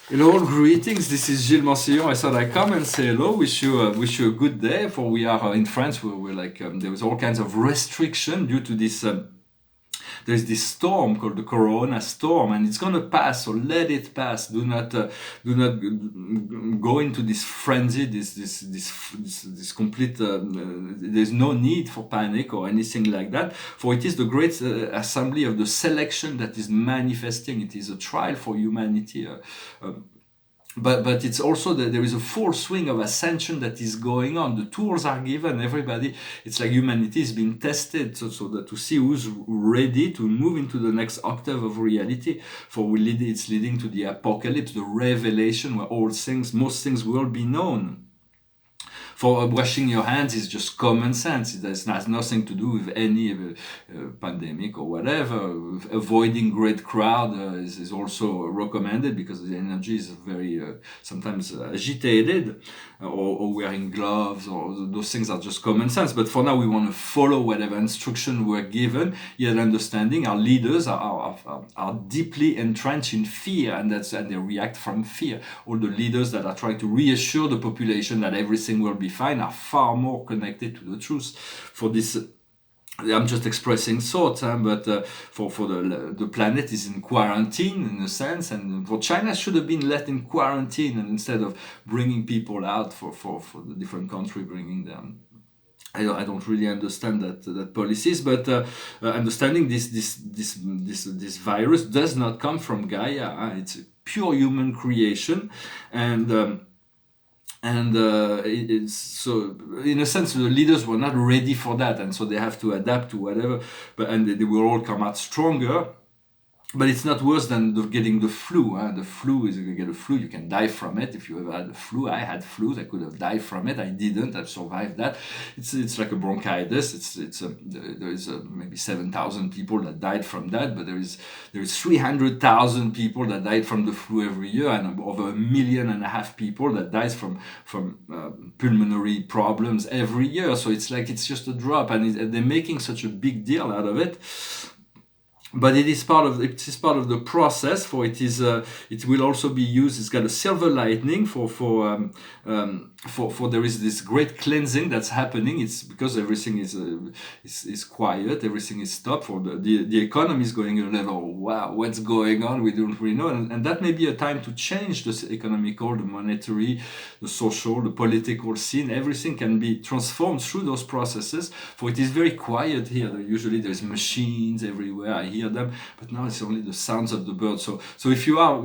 Hello, greetings. This is Gilles Mansillon. I thought I'd come and say hello. Wish you a good day. For we are in France. We're like there was all kinds of restriction due to this. There's this storm called the Corona storm, and it's gonna pass. So let it pass. Do not go into this frenzy. This complete. There's no need for panic or anything like that. For it is the great assembly of the selection that is manifesting. It is a trial for humanity. Um, but it's also that there is a full swing of ascension that is going on. The tools are given. Everybody, it's like humanity is being tested, so that to see who's ready to move into the next octave of reality. For it's leading to the apocalypse, the revelation, where most things will be known. For washing your hands is just common sense. It has nothing to do with any pandemic or whatever. Avoiding great crowd is also recommended because the energy is very sometimes agitated, or wearing gloves, or those things are just common sense. But for now, we want to follow whatever instruction we're given, yet understanding our leaders are deeply entrenched in fear, and they react from fear. All the leaders that are trying to reassure the population that everything will be fine are far more connected to the truth. For this, I'm just expressing thoughts, but for the planet is in quarantine in a sense, and for China should have been let in quarantine, and instead of bringing people out for the different country, bringing them. I don't really understand that policies, but understanding this virus does not come from Gaia. It's a pure human creation, and. It's so, in a sense, the leaders were not ready for that, and so they have to adapt to whatever. And they will all come out stronger. But it's not worse than getting the flu. The flu is, if you get a flu, you can die from it. If you ever had the flu, I had flu. I could have died from it. I didn't. I've survived that. It's like a bronchitis. There is maybe 7,000 people that died from that, but there is 300,000 people that died from the flu every year, and over 1.5 million people that dies from pulmonary problems every year. So it's just a drop, and they're making such a big deal out of it. But it is part of the process. For it will also be used. It's got a silver lining for there is this great cleansing that's happening. It's because everything is quiet, everything is stopped. For the economy is going a little, wow, what's going on? We don't really know, and that may be a time to change the economical, the monetary, the social, the political scene. Everything can be transformed through those processes. For it is very quiet here. Usually there's machines everywhere. I hear them, but now it's only the sounds of the birds. So if you are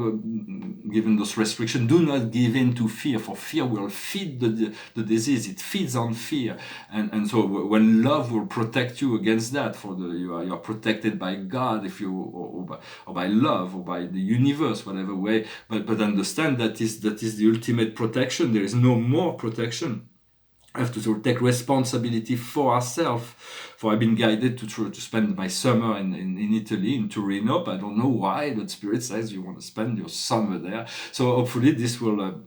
given those restrictions, do not give in to fear, for fear will feed the disease. It feeds on fear, and so when love will protect you against that, you are protected by God, if you or by love, or by the universe, whatever way. But understand that is the ultimate protection. There is no more protection. I have to take responsibility for ourselves. For I've been guided to spend my summer in Italy, in Torino. But I don't know why, but Spirit says you want to spend your summer there. So hopefully this will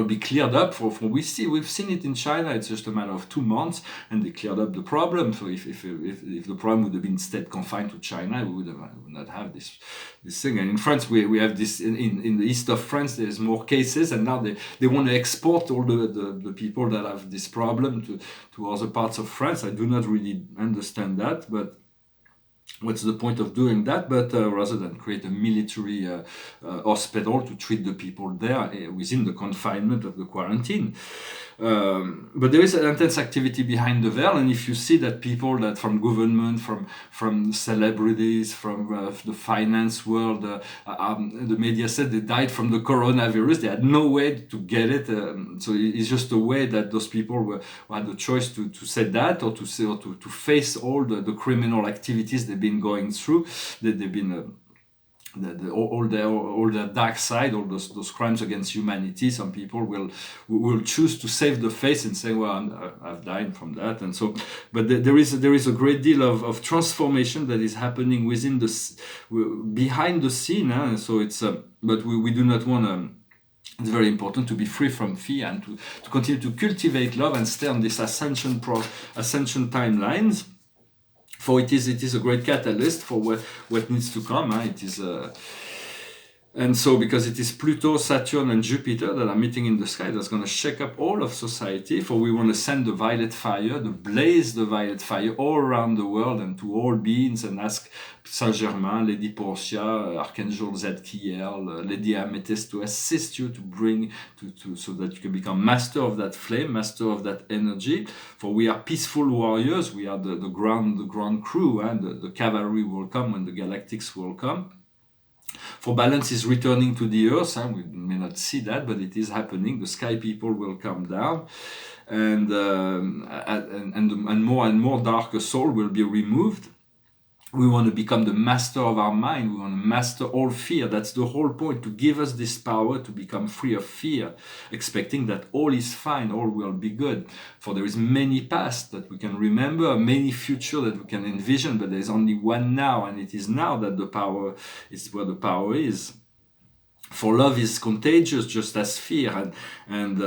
be cleared up. For we've seen it in China. It's just a matter of 2 months, and they cleared up the problem. So if the problem would have been instead confined to China, we would not have this thing. And in France, we have this in the east of France. There's more cases, and now they want to export all the people that have this problem to other parts of France. I do not really understand that, but. What's the point of doing that? But rather than create a military hospital to treat the people there within the confinement of the quarantine. But there is an intense activity behind the veil, and if you see that people that from government, from celebrities, from the finance world, the media said they died from the coronavirus. They had no way to get it, so it's just a way that those people had the choice to say that, or to face all the criminal activities they've been going through. That they've been. All their dark side, all those crimes against humanity. Some people will choose to save the face and say, "Well, I've died from that," and so. But there is a great deal of transformation that is happening behind the scene. So it's. But we do not want to. It's very important to be free from fear and to continue to cultivate love and stay on this ascension timelines. For it is a great catalyst for what needs to come. It is And so, because it is Pluto, Saturn, and Jupiter that are meeting in the sky, that's going to shake up all of society. For we want to send the violet fire, blaze the violet fire all around the world and to all beings, and ask Saint Germain, Lady Portia, Archangel Zadkiel, Lady Amethyst to assist you to bring so that you can become master of that flame, master of that energy. For we are peaceful warriors. We are the ground crew, and the cavalry will come when the galactics will come. For balance is returning to the earth. We may not see that, but it is happening. The sky people will come down, and more darker soul will be removed. We want to become the master of our mind. We want to master all fear. That's the whole point, to give us this power to become free of fear, expecting that all is fine, all will be good. For there is many past that we can remember, many future that we can envision, but there is only one now, and it is now that the power is where the power is. For love is contagious, just as fear, and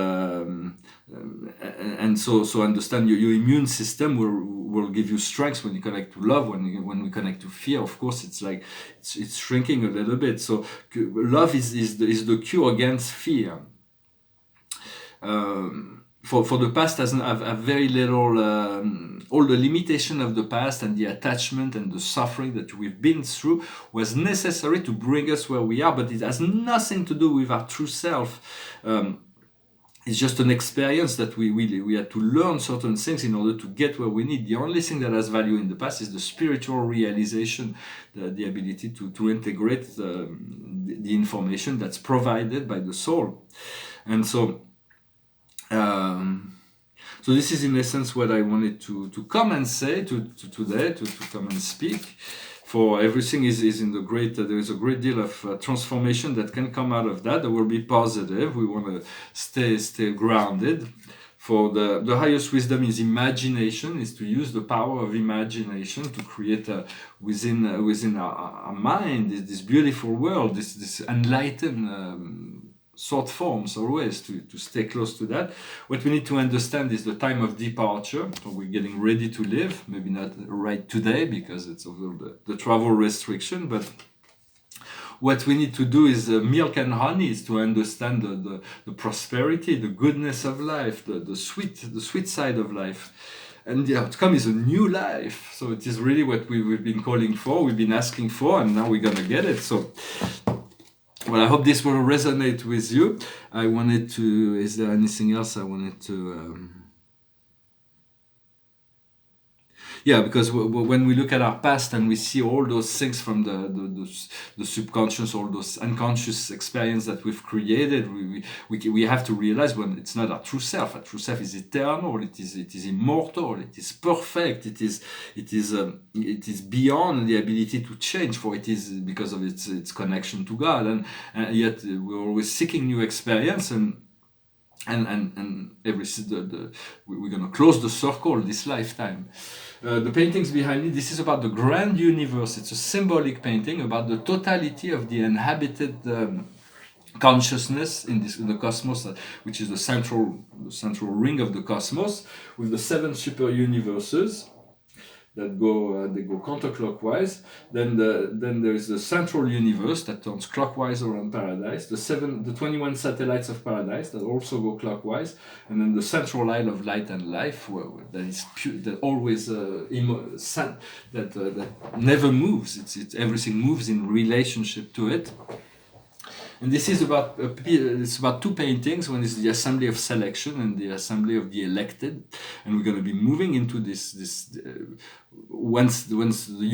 so understand your immune system will give you strength when you connect to love. When we connect to fear, of course, it's like it's shrinking a little bit. So love is the cure against fear. For the past doesn't have very little, all the limitation of the past and the attachment and the suffering that we've been through was necessary to bring us where we are, but it has nothing to do with our true self. It's just an experience that we had to learn certain things in order to get where we need. The only thing that has value in the past is the spiritual realization, the ability to integrate the information that's provided by the soul. And so this is in essence what I wanted to come and say today, to come and speak. For everything is in the great, there is a great deal of transformation that can come out of that. That will be positive. We want to stay grounded. For the highest wisdom is imagination, is to use the power of imagination to create within our mind this beautiful world, this enlightened short forms, always to stay close to that. What we need to understand is the time of departure. So we're getting ready to leave, maybe not right today because it's over the travel restriction, but what we need to do is milk and honey, is to understand the prosperity, the goodness of life, the sweet side of life. And the outcome is a new life. So it is really what we've been calling for, we've been asking for, and now we're gonna get it. So well, I hope this will resonate with you. I wanted to, is there anything else I wanted to... Yeah, because when we look at our past and we see all those things from the subconscious, all those unconscious experience that we've created, we have to realize when it's not our true self. Our true self is eternal. It is immortal. It is perfect. It is beyond the ability to change. For it is because of its connection to God, and yet we're always seeking new experience and we're gonna close the circle this lifetime. The paintings behind me, this is about the grand universe. It's a symbolic painting about the totality of the inhabited consciousness in the cosmos, which is the central ring of the cosmos, with the 7 super universes that go counterclockwise. Then there is the central universe that turns clockwise around Paradise. The 21 satellites of Paradise that also go clockwise, and then the central isle of light and life, that is pure, that always that never moves. Everything moves in relationship to it. And this is about it's about 2 paintings. One is the Assembly of Selection and the Assembly of the Elected, and we're going to be moving into this. Once the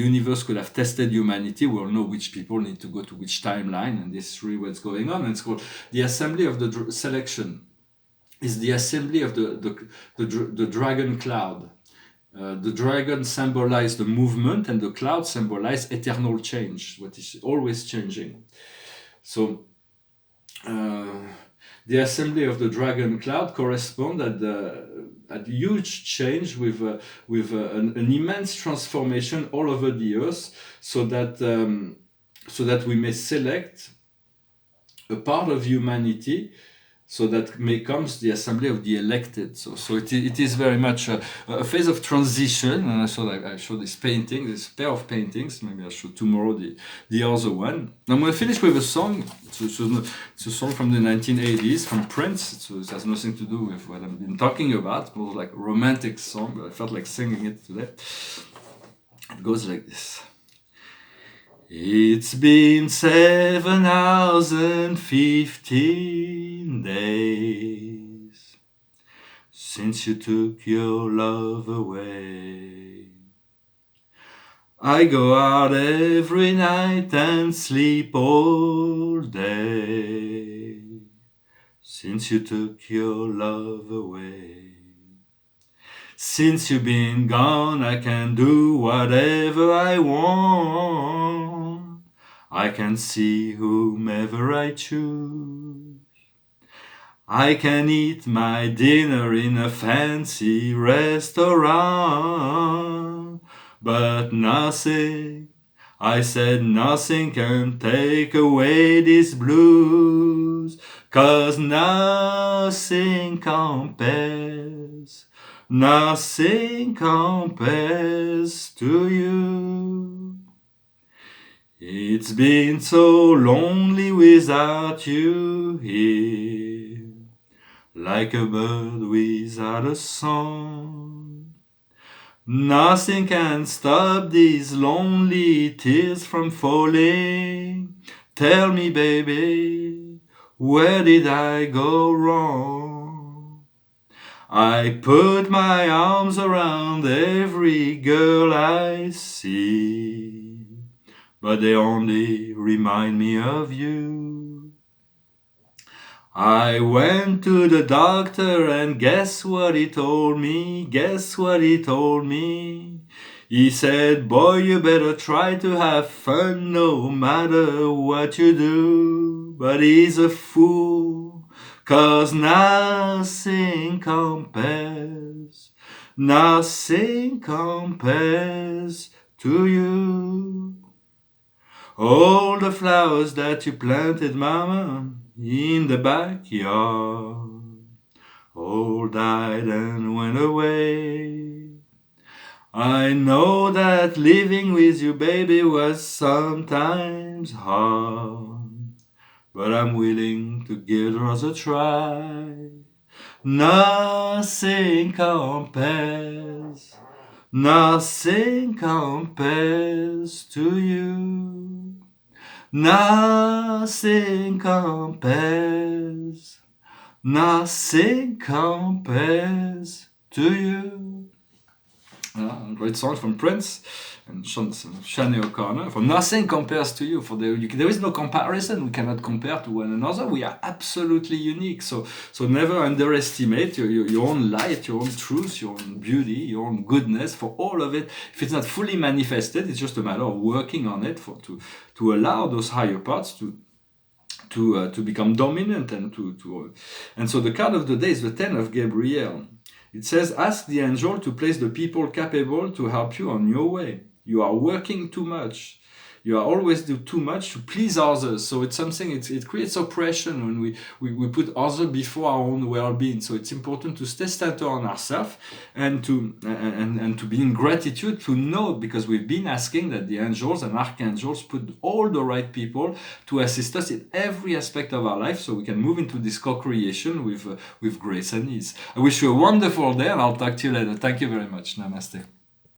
universe could have tested humanity, we'll know which people need to go to which timeline, and this is really what's going on. And it's called the Assembly of the Selection. Is the assembly of the dragon cloud. The dragon symbolizes the movement, and the cloud symbolizes eternal change, what is always changing. So the assembly of the dragon cloud corresponds at huge change with an immense transformation all over the earth, so that we may select a part of humanity So that comes the assembly of the elected. So it is very much a phase of transition. And I show this painting, this pair of paintings. Maybe I'll show tomorrow the other one. I'm going to finish with a song. It's a song from the 1980s from Prince. So it has nothing to do with what I've been talking about. It's more like a romantic song, but I felt like singing it today. It goes like this. It's been 7,015 days since you took your love away. I go out every night and sleep all day since you took your love away. Since you've been gone, I can do whatever I want. I can see whomever I choose. I can eat my dinner in a fancy restaurant. But nothing, I said nothing can take away these blues. 'Cause nothing compares. Nothing compares to you. It's been so lonely without you here, like a bird without a song. Nothing can stop these lonely tears from falling. Tell me, baby, where did I go wrong? I put my arms around every girl I see, but they only remind me of you. I went to the doctor and guess what he told me? Guess what he told me? He said, boy, you better try to have fun no matter what you do. But he's a fool. 'Cause nothing compares, nothing compares to you. All the flowers that you planted, mama, in the backyard, all died and went away. I know that living with you, baby, was sometimes hard. But I'm willing to give us a try. Nothing compares, nothing compares to you. Nothing compares, nothing compares to you. Great song from Prince and Sinead O'Connor. For nothing compares to you. There is no comparison. We cannot compare to one another. We are absolutely unique. So never underestimate your own light, your own truth, your own beauty, your own goodness. For all of it, if it's not fully manifested, it's just a matter of working on it to allow those higher parts to become dominant and and so the card of the day is the 10 of Gabriel. It says, ask the angel to place the people capable to help you on your way. You are working too much. You are always do too much to please others. So it's something, it creates oppression when we put others before our own well-being. So it's important to stay centered on ourselves and to be in gratitude, to know, because we've been asking that the angels and archangels put all the right people to assist us in every aspect of our life so we can move into this co-creation with grace and ease. I wish you a wonderful day and I'll talk to you later. Thank you very much. Namaste.